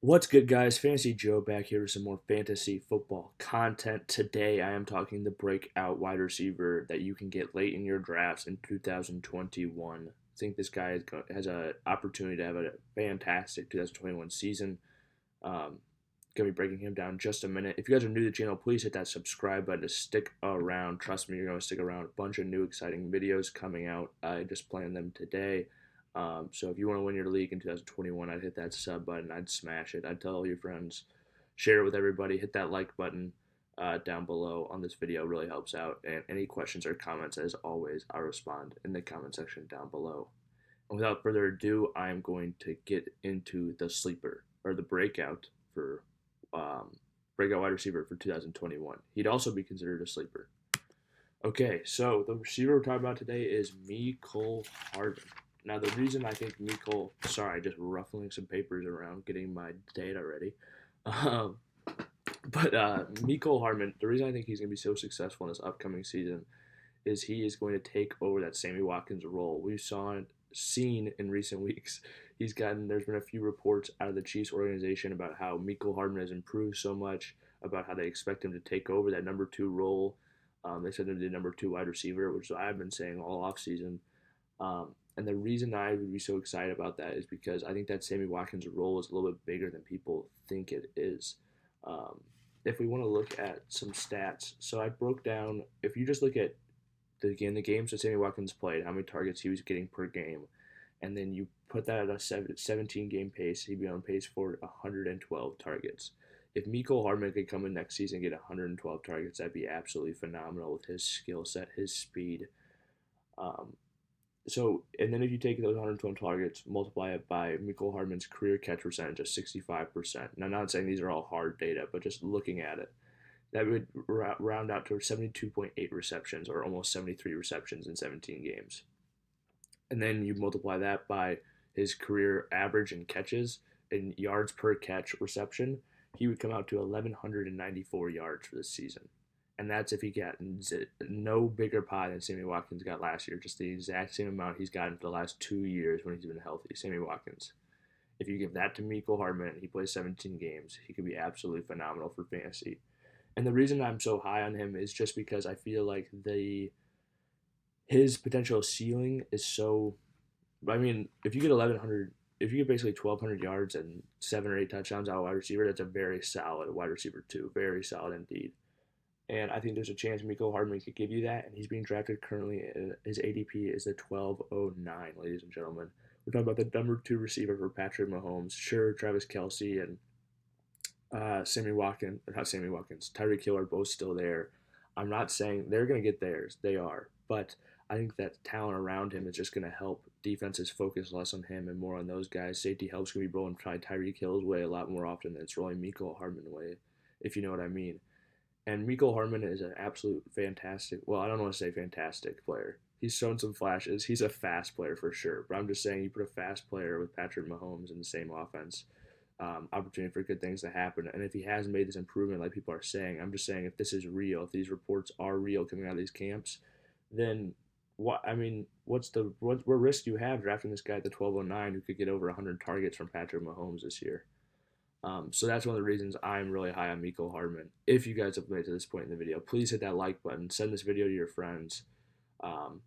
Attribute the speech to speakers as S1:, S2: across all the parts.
S1: What's good, guys? Fantasy Joe back here with some more fantasy football content. Today, I am talking the breakout wide receiver that you can get late in your drafts in 2021. I think this guy has an opportunity to have a fantastic 2021 season. Gonna be breaking him down in just a minute. If you guys are new to the channel, please hit that subscribe button to stick around. Trust me, you're gonna stick around. A bunch of new exciting videos coming out. I just planned them today. So if you want to win your league in 2021, I'd hit that sub button. I'd smash it. I'd tell all your friends, share it with everybody. Hit that like button down below on this video. Really helps out. And any questions or comments, as always, I'll respond in the comment section down below. And without further ado, I'm going to get into the sleeper or the breakout for um, breakout wide receiver for 2021. He'd also be considered a sleeper. Okay, so the receiver we're talking about today is Mecole Hardman. Now, the reason I think Mecole, sorry, just ruffling some papers around, getting my data ready. Um, but Mecole Hardman, the reason I think he's going to be so successful in this upcoming season is he is going to take over that Sammy Watkins role. Seen in recent weeks. There's been a few reports out of the Chiefs organization about how Mecole Hardman has improved so much, about how they expect him to take over that number two role. They said him to be the number two wide receiver, which I've been saying all offseason. And the reason I would be so excited about that is because I think that Sammy Watkins' role is a little bit bigger than people think it is. Um, if we want to look at some stats, so I broke down, if you just look at the games that Sammy Watkins played, how many targets he was getting per game, and then you put that at a 17 game pace, he'd be on pace for 112 targets. If Mecole Hardman could come in next season and get 112 targets, that'd be absolutely phenomenal with his skill set, his speed. Um, and then if you take those 112 targets, multiply it by Mecole Hardman's career catch percentage of 65%. Now, I'm not saying these are all hard data, but just looking at it, that would round out to 72.8 receptions, or almost 73 receptions in 17 games. And then you multiply that by his career average in catches and yards per catch reception, he would come out to 1,194 yards for this season. And that's if he got no bigger pie than Sammy Watkins got last year, just the exact same amount he's gotten for the last 2 years when he's been healthy. Sammy Watkins. If you give that to Mecole Hardman, he plays 17 games, he could be absolutely phenomenal for fantasy. And the reason I'm so high on him is just because I feel like his potential ceiling is so. I mean, if you get 1,100, if you get basically 1,200 yards and 7 or 8 touchdowns out of wide receiver, that's a very solid wide receiver too, very solid indeed. And I think there's a chance Mecole Hardman could give you that. And he's being drafted currently. His ADP is the 1209, ladies and gentlemen. We're talking about the number two receiver for Patrick Mahomes. Sure, Travis Kelce and Sammy Watkins, or not Sammy Watkins, Tyreek Hill are both still there. I'm not saying they're going to get theirs. They are. But I think that talent around him is just going to help defenses focus less on him and more on those guys. Safety help's going to be rolling Tyreek Hill's way a lot more often than it's rolling Mecole Hardman's way, if you know what I mean. And Mecole Hardman is an absolute fantastic, well, I don't want to say fantastic player. He's shown some flashes. He's a fast player for sure. But I'm just saying you put a fast player with Patrick Mahomes in the same offense, opportunity for good things to happen. And if he has made this improvement, like people are saying, I'm just saying if this is real, if these reports are real coming out of these camps, then what? I mean, what risk do you have drafting this guy at the 1209 who could get over 100 targets from Patrick Mahomes this year? So that's one of the reasons I'm really high on Mecole Hardman. If you guys have made it to this point in the video, please hit that like button. Send this video to your friends. Um,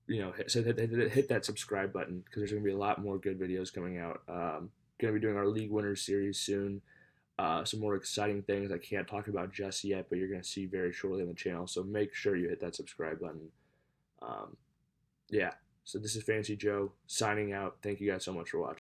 S1: hit that subscribe button because there's going to be a lot more good videos coming out. Going to be doing our League Winners series soon. Some more exciting things I can't talk about just yet, but you're going to see very shortly on the channel. So make sure you hit that subscribe button. Um, yeah. So this is Fancy Joe signing out. Thank you guys so much for watching.